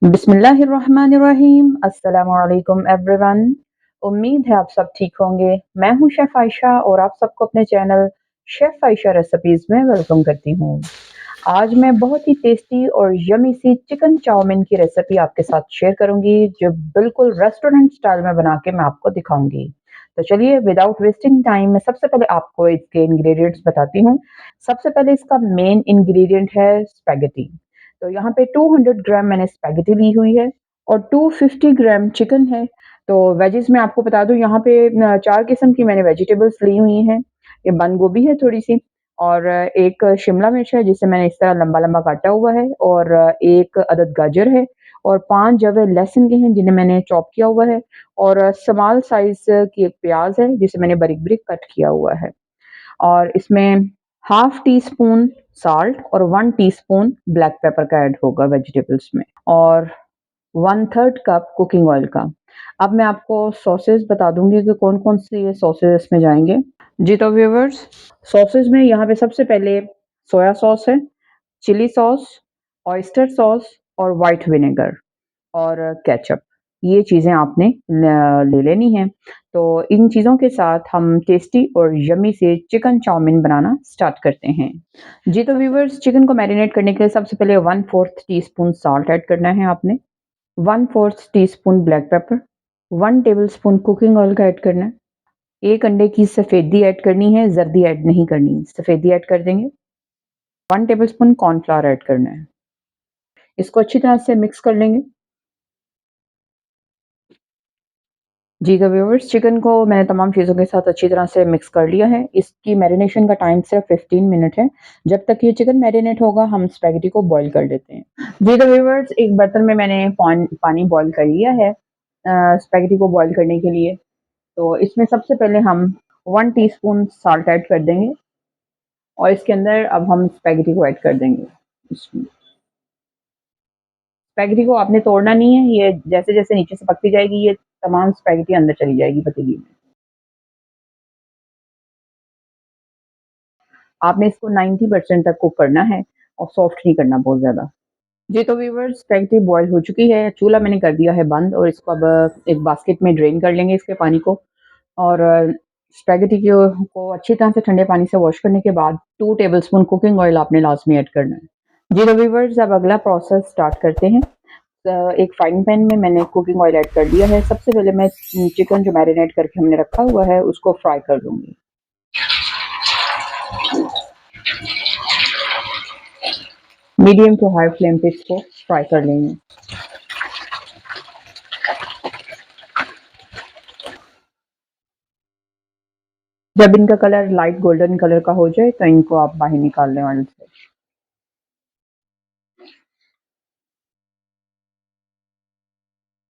बिस्मिल्लाहिर्रहमानिर्रहीम। अस्सलामुअलैकुम एवरीवन। उम्मीद है आप सब ठीक होंगे। मैं हूं शेफ़ आयशा और आप सबको अपने चैनल शेफ़ आयशा रेसिपीज़ में वेलकम करती हूं। आज मैं बहुत ही टेस्टी और यम्मी सी चिकन चाउमीन की रेसिपी आपके साथ शेयर करूंगी जो बिल्कुल रेस्टोरेंट स्टाइल में बना के मैं आपको दिखाऊंगी। तो चलिए विदाउट वेस्टिंग टाइम मैं सबसे पहले आपको इसके इंग्रेडिएंट्स बताती हूँ। सबसे पहले इसका मेन इंग्रेडिएंट है स्पैगेटी। तो यहाँ पे 200 ग्राम मैंने स्पैगेटी ली हुई है और 250 ग्राम चिकन है। तो वेजिस में आपको बता दूं यहाँ पे 4 किस्म की मैंने वेजिटेबल्स ली हुई हैं। ये बंद गोभी है थोड़ी सी और एक शिमला मिर्च है जिसे मैंने इस तरह लंबा-लंबा काटा हुआ है और एक अदद गाजर है और 5 जवे लहसुन के हैं जिन्हें मैंने चॉप किया हुआ है और स्मॉल साइज़ की एक प्याज़ है जिसे मैंने बारीक-बारीक कट किया हुआ है। और इसमें हाफ टी स्पून साल्ट और 1 टीस्पून ब्लैक पेपर का ऐड होगा वेजिटेबल्स में और 1/3 कप कुकिंग ऑयल का। अब मैं आपको सॉसेस बता दूंगी कि कौन-कौन से ये सॉसेस इसमें जाएंगे। जी तो व्यूअर्स, सॉसेस में यहाँ पे सबसे पहले सोया सॉस है, चिली सॉस, ऑयस्टर सॉस और व्हाइट विनेगर और केचअप। ये चीज़ें आपने ले लेनी हैं। तो इन चीज़ों के साथ हम टेस्टी और यम्मी से चिकन चाउमीन बनाना स्टार्ट करते हैं। जी तो व्यूअर्स, चिकन को मैरिनेट करने के लिए सबसे पहले 1/4 टीस्पून सॉल्ट ऐड करना है आपने, 1/4 teaspoon black pepper, 1 tablespoon cooking oil का ऐड करना है, 1 अंडे की सफ़ेदी ऐड करनी है, जर्दी ऐड नहीं करनी, सफ़ेदी ऐड कर देंगे, 1 टेबलस्पून कॉर्नफ्लोर ऐड करना है। इसको अच्छी तरह से मिक्स कर लेंगे। जी तो व्यूअर्स, चिकन को मैंने तमाम चीज़ों के साथ अच्छी तरह से मिक्स कर लिया है। इसकी मैरिनेशन का टाइम सिर्फ 15 मिनट है। जब तक ये चिकन मैरिनेट होगा हम स्पैगेटी को बॉईल कर लेते हैं। जी तो व्यूअर्स, एक बर्तन में मैंने पानी बॉईल कर लिया है स्पैगेटी को बॉईल करने के लिए। तो इसमें सबसे पहले हम 1 टीस्पून साल्ट ऐड कर देंगे और इसके अंदर अब हम स्पैगेटी को ऐड कर देंगे। इसमें स्पैगेटी को आपने तोड़ना नहीं है, ये जैसे-जैसे नीचे से पकती जाएगी ये तमाम स्पैगेटी अंदर चली जाएगी पतीली में। आपने इसको 90% तक कुक करना है और सॉफ्ट नहीं करना बहुत ज़्यादा। जी तो व्यूअर्स, स्पैगेटी बॉयल हो चुकी है, चूल्हा मैंने कर दिया है बंद और इसको अब एक बास्केट में ड्रेन कर लेंगे इसके पानी को और स्पैगेटी को अच्छी तरह से ठंडे पानी से वॉश करने के बाद 2 टेबलस्पून कुकिंग ऑयल आपने लास्ट में ऐड करना है। जी तो व्यूअर्स, अब अगला प्रोसेस स्टार्ट करते हैं। एक फ्राइंग पैन में मैंने कुकिंग ऑयल ऐड कर दिया है। सबसे पहले मैं चिकन जो मैरिनेट करके हमने रखा हुआ है उसको फ्राई कर लूँगी। मीडियम टू हाई फ्लेम पे इसको फ्राई कर लेंगे। जब इनका कलर लाइट गोल्डन कलर का हो जाए तो इनको आप बाहर निकाल लें ऑयल से।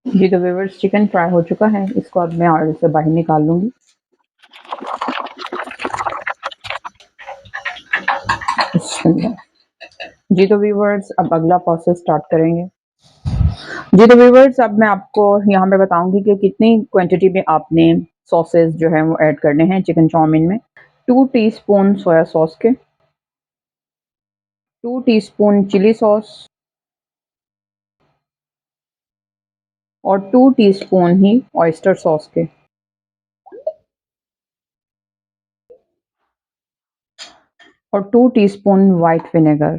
जी तो व्यूअर्स, चिकन फ्राई हो चुका है, इसको अब मैं ऑयल से बाहर निकाल लूँगी। जी तो व्यूअर्स, अब अगला प्रोसेस स्टार्ट करेंगे। जी तो व्यूअर्स, अब मैं आपको यहाँ पे बताऊँगी कि कितनी क्वांटिटी में आपने सॉसेस जो है वो ऐड करने हैं चिकन चाउमीन में। 2 टीस्पून सोया सॉस के, 2 टीस्पून चिली सॉस और 2 टीस्पून ही ऑयस्टर सॉस के और 2 टीस्पून व्हाइट विनेगर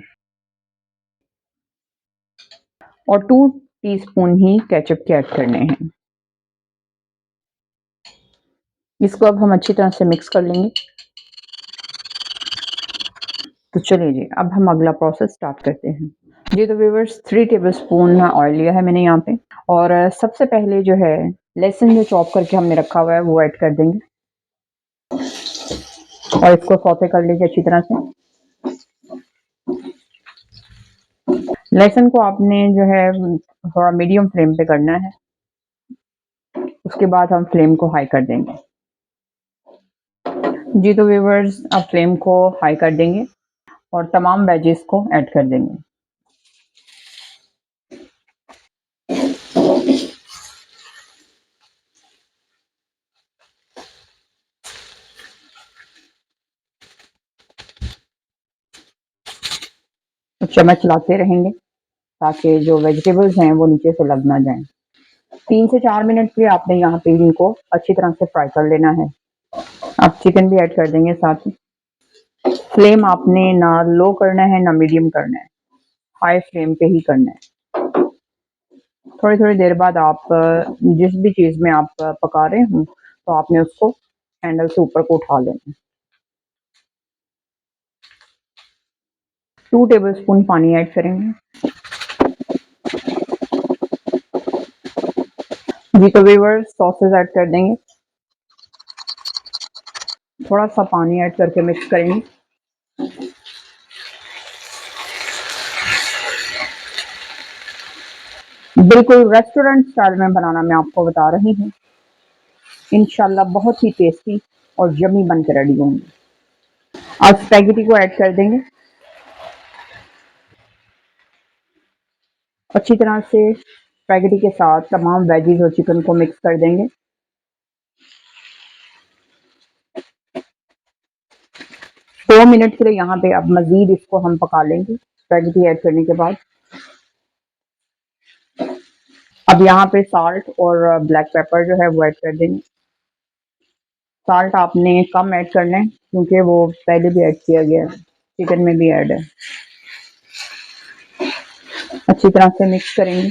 और 2 टीस्पून ही केचअप के ऐड करने हैं। इसको अब हम अच्छी तरह से मिक्स कर लेंगे। तो चलिए जी, अब हम अगला प्रोसेस स्टार्ट करते हैं। जी तो व्यूअर्स, 3 टेबलस्पून ऑयल लिया है मैंने यहाँ पे और सबसे पहले जो है लहसुन जो चॉप करके हमने रखा हुआ है वो ऐड कर देंगे और इसको सौते कर लीजिए अच्छी तरह से। लहसुन को आपने जो है थोड़ा मीडियम फ्लेम पे करना है, उसके बाद हम फ्लेम को हाई कर देंगे। जी तो व्यूअर्स, अब फ्लेम को हाई कर देंगे और तमाम वेजेस को ऐड कर देंगे। तो चम्मच चलाते रहेंगे। ताकि जो वेजिटेबल्स हैं वो नीचे से लग ना जाएं। 3 से 4 मिनट के लिए आपने यहाँ पे इनको अच्छी तरह से फ्राई कर लेना है। अब चिकन भी ऐड कर देंगे साथ ही। फ्लेम आपने ना लो करना है ना मीडियम करना है, हाई फ्लेम पे ही करना है। थोड़ी थोड़ी देर बाद आप जिस भी चीज़ में आप पका रहे हो तो आपने उसको हैंडल से ऊपर को उठा लेना है। 2 टेबलस्पून पानी ऐड करेंगे। जी तो व्यूअर्स सॉसेस ऐड कर देंगे। थोड़ा सा पानी ऐड करके मिक्स करेंगे। बिल्कुल रेस्टोरेंट स्टाइल में बनाना मैं आपको बता रही हूँ। इंशाल्लाह बहुत ही टेस्टी और यम्मी बन के रेडी होंगे। अब स्पैगेटी को ऐड कर देंगे। अच्छी तरह से स्पैगेटी के साथ तमाम वेजीज और चिकन को मिक्स कर देंगे। दो मिनट के लिए यहाँ पे अब मजीद इसको हम पका लेंगे स्पैगेटी ऐड करने के बाद। अब यहाँ पे साल्ट और ब्लैक पेपर जो है वो ऐड कर देंगे। साल्ट आपने कम ऐड करना है क्योंकि वो पहले भी ऐड किया गया है, चिकन में भी ऐड है। अच्छी तरह से मिक्स करेंगे।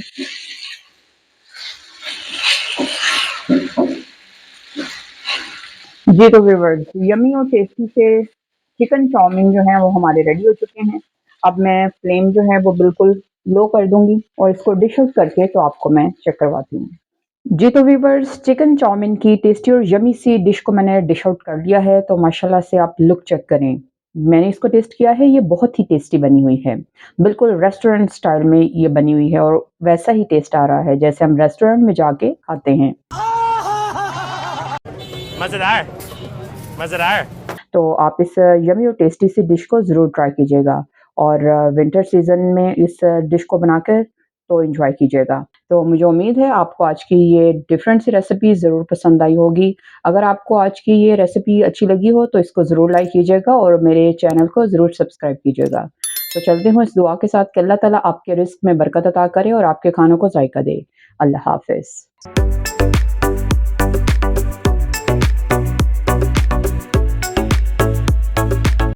जी तो व्यूअर्स यम्मी और टेस्टी से चिकन चाउमीन जो है वो हमारे रेडी हो चुके हैं। अब मैं फ्लेम जो है वो बिल्कुल लो कर दूंगी और इसको डिश आउट करके तो आपको मैं चेक करवाती हूँ। जी तो व्यूअर्स चिकन चाउमीन की टेस्टी और यम्मी सी डिश को मैंने डिश आउट कर लिया है, तो माशाल्लाह से आप लुक चेक करें। मैंने इसको टेस्ट किया है, ये बहुत ही टेस्टी बनी हुई है। बिल्कुल रेस्टोरेंट स्टाइल में ये बनी हुई है और वैसा ही टेस्ट आ रहा है जैसे हम रेस्टोरेंट में जाके खाते हैं। मज़ेदार मज़ेदार। तो आप इस यम्मी और टेस्टी सी डिश को ज़रूर ट्राई कीजिएगा और विंटर सीज़न में इस डिश को बनाकर तो एंजॉय कीजिएगा। तो मुझे उम्मीद है आपको आज की ये डिफरेंट सी रेसिपी ज़रूर पसंद आई होगी। अगर आपको आज की ये रेसिपी अच्छी लगी हो तो इसको ज़रूर लाइक कीजिएगा और मेरे चैनल को ज़रूर सब्सक्राइब कीजिएगा। तो चलते हैं इस दुआ के साथ कि अल्लाह ताला आपके रिज़्क में बरकत अता करे और आपके खानों को ज़ायका दे। अल्लाह हाफ़िज़।